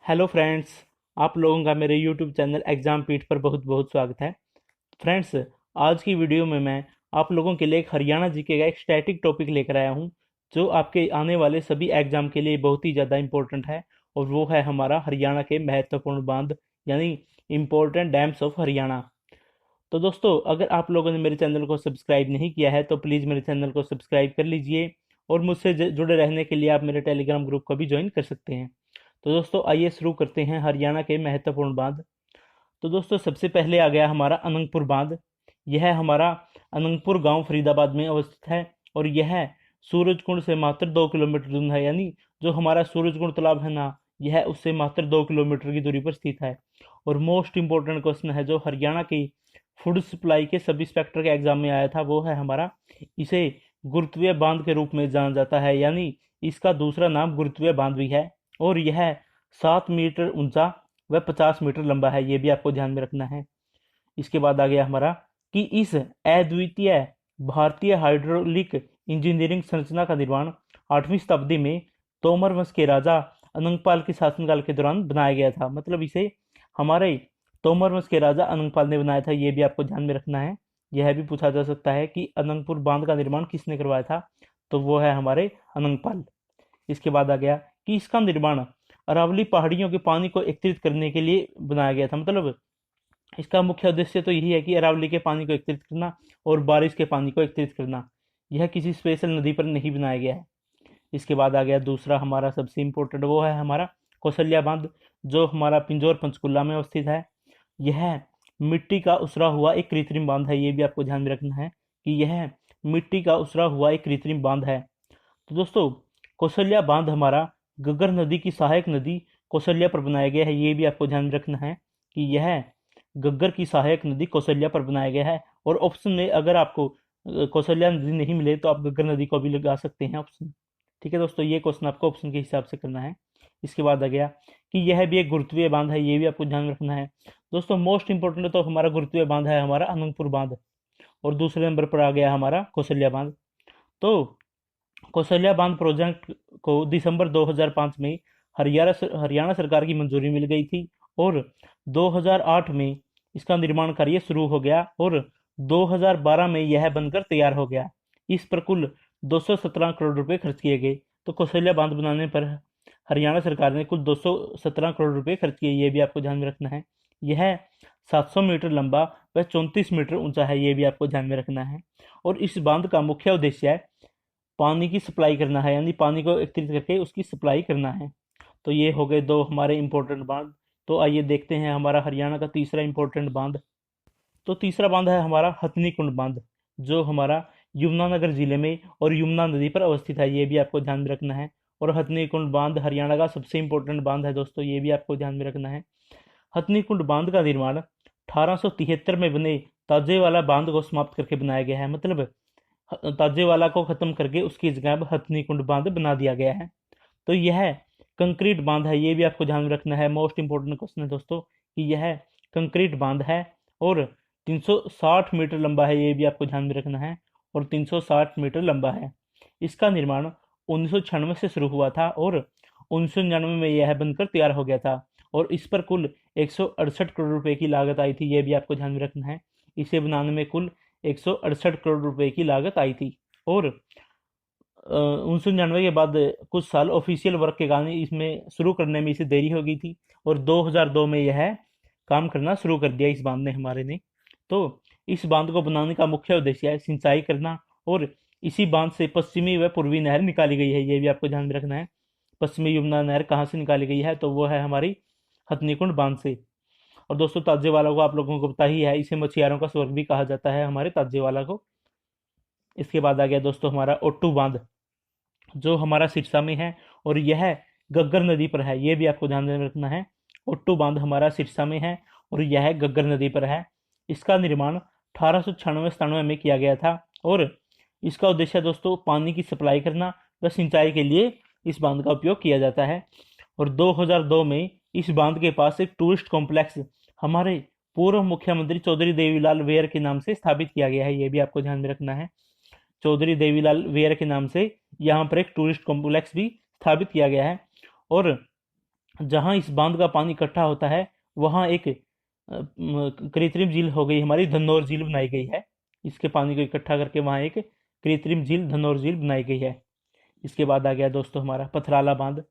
Hello friends. आप लोगों का मेरे यूट्यूब चैनल एग्जाम पीठ पर बहुत बहुत स्वागत है। फ्रेंड्स, आज की वीडियो में मैं आप लोगों के लिए एक हरियाणा जीके का एक स्टैटिक टॉपिक लेकर आया हूं, जो आपके आने वाले सभी एग्जाम के लिए बहुत ही ज़्यादा इंपॉर्टेंट है। और वो है हमारा हरियाणा के महत्वपूर्ण बांध, यानी इम्पोर्टेंट डैम्स ऑफ हरियाणा। तो दोस्तों, अगर आप लोगों ने मेरे चैनल को सब्सक्राइब नहीं किया है तो प्लीज़ मेरे चैनल को सब्सक्राइब कर लीजिए। और मुझसे जुड़े रहने के लिए आप मेरे टेलीग्राम ग्रुप को भी ज्वाइन कर सकते हैं। तो दोस्तों, आइए शुरू करते हैं हरियाणा के महत्वपूर्ण बांध। तो दोस्तों, सबसे पहले आ गया हमारा अनंगपुर बांध। यह हमारा अनंगपुर गांव फरीदाबाद में अवस्थित है। और यह सूरजकुंड से मात्र 2 किलोमीटर दूर है, यानी जो हमारा सूरजकुंड तालाब है ना, यह उससे मात्र 2 किलोमीटर की दूरी पर स्थित है। और मोस्ट इंपॉर्टेंट क्वेश्चन है जो हरियाणा की फूड सप्लाई के सब इंस्पेक्टर के एग्जाम में आया था, वो है हमारा, इसे गुरुत्वीय बांध के रूप में जाना जाता है, यानी इसका दूसरा नाम गुरुत्वीय बांध भी है। और यह 7 मीटर ऊंचा व 50 मीटर लंबा है, ये भी आपको ध्यान में रखना है। इसके बाद आ गया हमारा कि इस अद्वितीय भारतीय हाइड्रोलिक इंजीनियरिंग संरचना का निर्माण 8वीं शताब्दी में तोमर वंश के राजा अनंगपाल के शासनकाल के दौरान बनाया गया था। मतलब इसे हमारे तोमर वंश के राजा अनंगपाल ने बनाया था, ये भी आपको ध्यान में रखना है। यह भी पूछा जा सकता है कि अनंगपुर बांध का निर्माण किसने करवाया था, तो वो है हमारे अनंगपाल। इसके बाद आ गया कि इसका निर्माण अरावली पहाड़ियों के पानी को एकत्रित करने के लिए बनाया गया था। मतलब इसका मुख्य उद्देश्य तो यही है कि अरावली के पानी को एकत्रित करना और बारिश के पानी को एकत्रित करना। यह किसी स्पेशल नदी पर नहीं बनाया गया है। इसके बाद आ गया दूसरा हमारा सबसे इम्पोर्टेंट, वो है हमारा कौशल्या बांध, जो हमारा पिंजौर पंचकुला में अवस्थित है। यह मिट्टी का उसरा हुआ एक कृत्रिम बांध है, ये भी आपको ध्यान में रखना है कि यह मिट्टी का उसरा हुआ एक कृत्रिम बांध है। तो दोस्तों, कौशल्या बांध हमारा घग्गर नदी की सहायक नदी कौशल्या पर बनाया गया है, ये भी आपको ध्यान में रखना है कि यह घग्गर की सहायक नदी कौशल्या पर बनाया गया है। और ऑप्शन में अगर आपको कौशल्या नदी नहीं मिले तो आप घग्गर नदी को भी लगा सकते हैं ऑप्शन। ठीक है दोस्तों, ये क्वेश्चन आपको ऑप्शन के हिसाब से करना है। इसके बाद आ गया कि यह भी एक गुरुत्वीय बांध है, ये भी आपको ध्यान में रखना है। दोस्तों, मोस्ट इंपोर्टेंट तो हमारा गुरुत्वीय बांध है हमारा अनंतपुर बांध। और दूसरे नंबर पर आ गया हमारा कौशल्या बांध। तो कौशल्या बांध प्रोजेक्ट को दिसंबर 2005 में हरियाणा सरकार की मंजूरी मिल गई थी। और 2008 में इसका निर्माण कार्य शुरू हो गया और 2012 में यह बनकर तैयार हो गया। इस पर कुल 217 करोड़ रुपए खर्च किए गए। तो कौशल्या बांध बनाने पर हरियाणा सरकार ने कुल 217 करोड़ रुपए खर्च किए, ये भी आपको ध्यान में रखना है। यह 700 मीटर लंबा व 34 मीटर ऊंचा है, ये भी आपको ध्यान में रखना है। और इस बांध का मुख्य उद्देश्य है पानी की सप्लाई करना है, यानी पानी को एकत्रित करके उसकी सप्लाई करना है। तो ये हो गए दो हमारे इंपॉर्टेंट बांध। तो आइए देखते हैं हमारा हरियाणा का तीसरा इंपॉर्टेंट बांध। तो तीसरा बांध है हमारा हथनी कुंड बांध, जो हमारा यमुनानगर जिले में और यमुना नदी पर अवस्थित है, ये भी आपको ध्यान में रखना है। और हथनी कुंड बांध हरियाणा का सबसे इंपॉर्टेंट बांध है दोस्तों, ये भी आपको ध्यान में रखना है। हथनी कुंड बांध का निर्माण 1873 में बने ताजेवाला बांध को समाप्त करके बनाया गया है। मतलब ताजेवाला को खत्म करके उसकी जगह अब हथनी कुंड बांध बना दिया गया है। तो यह कंक्रीट बांध है, ये भी आपको ध्यान में रखना है। मोस्ट इंपोर्टेंट क्वेश्चन है दोस्तों कि यह कंक्रीट बांध है और 360 मीटर लंबा है, ये भी आपको ध्यान में रखना है। और 360 मीटर लंबा है। इसका निर्माण 1996 से शुरू हुआ था और 1999 में यह बनकर तैयार हो गया था। और इस पर कुल 168 करोड़ रुपए की लागत आई थी, ये भी आपको ध्यान में रखना है। इसे बनाने में कुल 168 करोड़ रुपए की लागत आई थी। और 1999 के बाद कुछ साल ऑफिशियल वर्क के कारण इसमें शुरू करने में इसे देरी हो गई थी। और 2002 में यह काम करना शुरू कर दिया इस बांध ने हमारे ने। तो इस बांध को बनाने का मुख्य उद्देश्य है सिंचाई करना। और इसी बांध से पश्चिमी व पूर्वी नहर निकाली गई है, ये भी आपको ध्यान में रखना है। पश्चिमी यमुना नहर कहाँ से निकाली गई है, तो वो है हमारी हथनीकुंड बांध से। और दोस्तों, ताजेवाला को आप लोगों को पता ही है, इसे मछुआरों का स्वर्ग भी कहा जाता है हमारे ताजेवाला को। इसके बाद आ गया दोस्तों हमारा ओट्टू बांध, जो हमारा सिरसा में है और यह गग्गर नदी पर है, ये भी आपको ध्यान में रखना है। ओट्टू बांध हमारा सिरसा में है और यह गग्गर नदी पर है। इसका निर्माण 1896-97 में किया गया था। और इसका उद्देश्य दोस्तों पानी की सप्लाई करना व सिंचाई के लिए इस बांध का उपयोग किया जाता है। और 2002 में इस बांध के पास एक टूरिस्ट कॉम्प्लेक्स हमारे पूर्व मुख्यमंत्री चौधरी देवीलाल वेयर के नाम से स्थापित किया गया है, ये भी आपको ध्यान में रखना है। चौधरी देवीलाल वेयर के नाम से यहाँ पर एक टूरिस्ट कॉम्प्लेक्स भी स्थापित किया गया है। और जहाँ इस बांध का पानी इकट्ठा होता है वहाँ एक कृत्रिम झील हो गई हमारी धन्नौर झील बनाई गई है। इसके पानी को इकट्ठा करके वहाँ एक कृत्रिम झील धन्नौर झील बनाई गई है। इसके बाद आ गया दोस्तों हमारा पथराला बांध।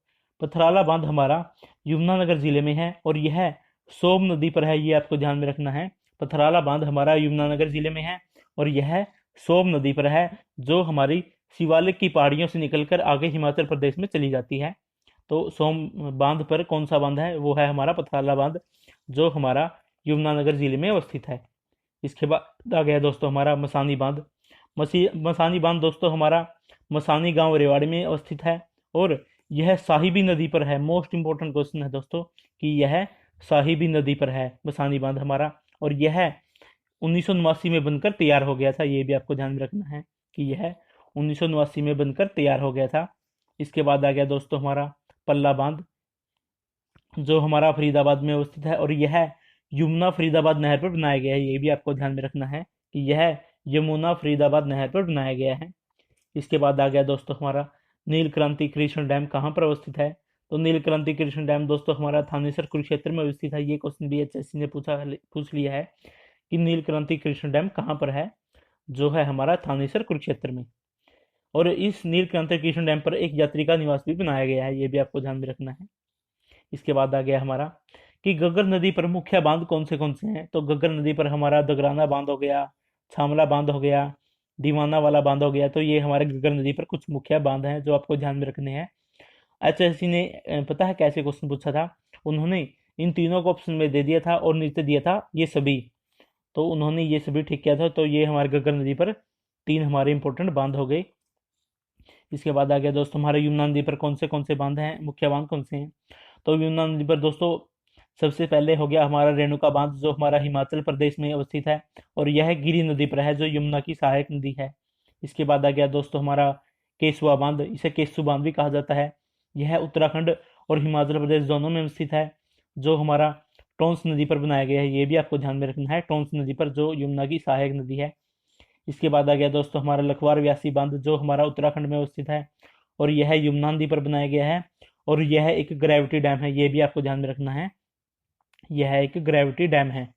पथराला बांध हमारा यमुनानगर जिले में है और यह सोम नदी पर है, ये आपको ध्यान में रखना है। पथराला बांध हमारा यमुनानगर जिले में है और यह सोम नदी पर है, जो हमारी शिवालिक की पहाड़ियों से निकलकर आगे हिमाचल प्रदेश में चली जाती है। तो सोम बांध पर कौन सा बांध है, वो है हमारा पथराला बांध, जो हमारा यमुनानगर जिले में अवस्थित है। इसके बाद आ गया दोस्तों हमारा मसानी बांध। मसानी बांध दोस्तों हमारा मसानी गांव रेवाड़ी में अवस्थित है और यह साहिबी नदी पर है। मोस्ट इंपॉर्टेंट क्वेश्चन है दोस्तों कि यह साहिबी नदी पर है मसानी बांध हमारा, और यह 1989 में बनकर तैयार हो गया था। ये भी आपको ध्यान में रखना है कि यह 1989 में बनकर तैयार हो गया था। इसके बाद आ गया दोस्तों हमारा पल्ला बांध, जो हमारा फरीदाबाद में अवस्थित है और यह यमुना फरीदाबाद नहर पर बनाया गया है। ये भी आपको ध्यान में रखना है कि यह यमुना फरीदाबाद नहर पर बनाया गया है। इसके बाद आ गया दोस्तों हमारा नील क्रांति कृष्ण डैम कहाँ पर अवस्थित है। तो नील क्रांति कृष्ण डैम दोस्तों हमारा थानेसर कुरुक्षेत्र में अवस्थित है। ये क्वेश्चन भी एचएससी ने पूछ लिया है कि नील क्रांति कृष्ण डैम कहाँ पर है, जो है हमारा थानेसर कुरुक्षेत्र में। और इस नील क्रांति कृष्ण डैम पर एक यात्री का निवास भी बनाया गया है, ये भी आपको ध्यान में रखना है। इसके बाद आ गया हमारा कि घग्गर नदी पर मुख्य बांध कौन से हैं। तो घग्गर नदी पर हमारा दगराना बांध हो गया, छामला बांध हो गया, दीवाना वाला बांध हो गया। तो ये हमारे घग्गर नदी पर कुछ मुख्य बांध हैं जो आपको ध्यान में रखने हैं। एचएससी ने पता है कैसे क्वेश्चन पूछा था, उन्होंने इन तीनों को ऑप्शन में दे दिया था और नीचे दिया था ये सभी, तो उन्होंने ये सभी ठीक किया था। तो ये हमारे घग्गर नदी पर तीन हमारे इंपॉर्टेंट बांध हो गए। इसके बाद आ गया दोस्तों हमारे यमुना नदी पर कौन से बांध हैं, मुख्य बांध कौन से हैं। तो यमुना नदी पर दोस्तों सबसे पहले हो गया हमारा रेणुका बांध, जो हमारा हिमाचल प्रदेश में अवस्थित है और यह गिरी नदी पर है, जो यमुना की सहायक नदी है। इसके बाद आ गया दोस्तों हमारा केसुआ बांध, इसे केसु बांध भी कहा जाता है। यह उत्तराखंड और हिमाचल प्रदेश दोनों में अवस्थित है, जो हमारा टोंस नदी पर बनाया गया है। ये भी आपको ध्यान में रखना है, टोंस नदी पर, जो यमुना की सहायक नदी है। इसके बाद आ गया दोस्तों हमारा लखवार व्यासी बांध, जो हमारा उत्तराखंड में अवस्थित है और यह यमुना नदी पर बनाया गया है और यह एक ग्रेविटी डैम है। ये भी आपको ध्यान में रखना है, यह एक ग्रेविटी डैम है।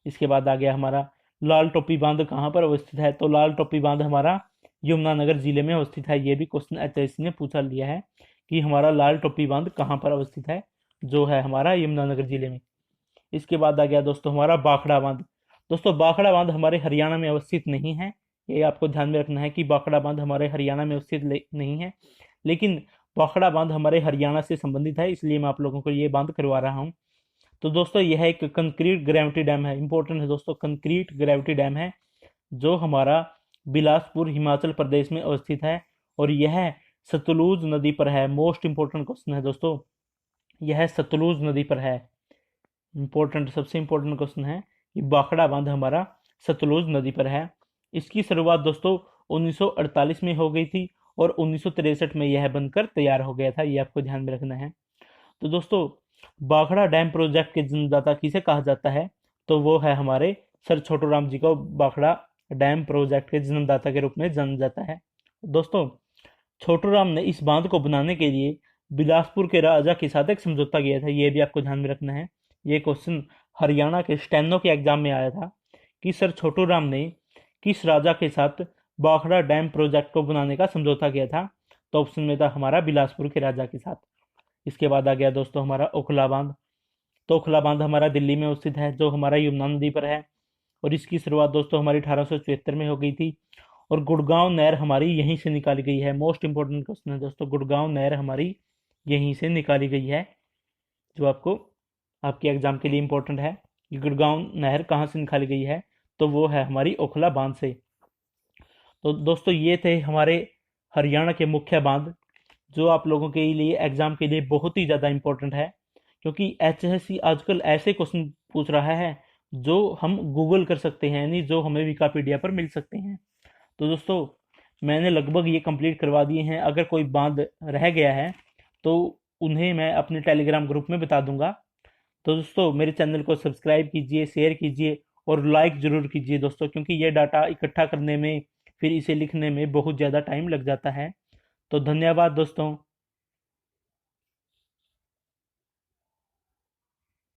इसके बाद आ गया हमारा लाल टोपी बांध कहाँ पर अवस्थित है। तो लाल टोपी बांध हमारा यमुनानगर जिले में अवस्थित है। ये भी क्वेश्चन एचएससी ने पूछा लिया है कि हमारा लाल टोपी बांध कहाँ पर अवस्थित है, जो है हमारा यमुनानगर जिले में। इसके बाद आ गया दोस्तों हमारा बाखड़ा बांध। दोस्तों बाखड़ा बांध हमारे हरियाणा में अवस्थित नहीं है, ये आपको ध्यान में रखना है कि बाखड़ा बांध हमारे हरियाणा में अवस्थित नहीं है, लेकिन बाखड़ा बांध हमारे हरियाणा से संबंधित है, इसलिए मैं आप लोगों को ये बांध करवा रहा हूँ। तो दोस्तों यह एक कंक्रीट ग्रेविटी डैम है, इंपॉर्टेंट है दोस्तों, कंक्रीट ग्रेविटी डैम है, जो हमारा बिलासपुर हिमाचल प्रदेश में अवस्थित है और यह सतलुज नदी पर है। मोस्ट इंपॉर्टेंट क्वेश्चन है दोस्तों, यह सतलुज नदी पर है। इंपॉर्टेंट, सबसे इंपॉर्टेंट क्वेश्चन है कि बाखड़ा बांध हमारा सतलुज नदी पर है। इसकी शुरुआत दोस्तों 1948 में हो गई थी और 1963 में यह बनकर तैयार हो गया था, ये आपको ध्यान में रखना है। तो दोस्तों बाखड़ा डैम प्रोजेक्ट के जन्मदाता किसे कहा जाता है, तो वो है हमारे सर छोटू राम जी को बाखड़ा डैम प्रोजेक्ट के जन्मदाता के रूप में जाना जाता है। दोस्तों छोटू राम ने इस बांध को बनाने के लिए बिलासपुर के राजा के साथ एक समझौता किया था, ये भी आपको ध्यान में रखना है। ये क्वेश्चन हरियाणा के स्टेनो के एग्जाम में आया था कि सर छोटू राम ने किस राजा के साथ बाखड़ा डैम प्रोजेक्ट को बनाने का समझौता किया था। तो ऑप्शन में था हमारा बिलासपुर के राजा के साथ। इसके बाद आ गया दोस्तों हमारा ओखला बांध। तो ओखला बांध हमारा दिल्ली में स्थित है, जो हमारा यमुना नदी पर है और इसकी शुरुआत दोस्तों हमारी 1874 में हो गई थी और गुड़गांव नहर हमारी यहीं से निकाली गई है। मोस्ट इंपॉर्टेंट क्वेश्चन है दोस्तों, गुड़गांव नहर हमारी यहीं से निकाली गई है, जो आपको आपके एग्जाम के लिए इंपॉर्टेंट है कि गुड़गांव नहर कहाँ से निकाली गई है, तो वो है हमारी ओखला बांध से। तो दोस्तों ये थे हमारे हरियाणा के मुख्य बांध, जो आप लोगों के लिए एग्जाम के लिए बहुत ही ज़्यादा इंपॉर्टेंट है, क्योंकि एचएससी आजकल ऐसे क्वेश्चन पूछ रहा है जो हम गूगल कर सकते हैं, यानी जो हमें विकिपीडिया पर मिल सकते हैं। तो दोस्तों मैंने लगभग ये कंप्लीट करवा दिए हैं। अगर कोई बांध रह गया है तो उन्हें मैं अपने टेलीग्राम ग्रुप में बता दूंगा। तो दोस्तों मेरे चैनल को सब्सक्राइब कीजिए, शेयर कीजिए और लाइक ज़रूर कीजिए दोस्तों, क्योंकि ये डाटा इकट्ठा करने में, फिर इसे लिखने में बहुत ज़्यादा टाइम लग जाता है। तो धन्यवाद दोस्तों।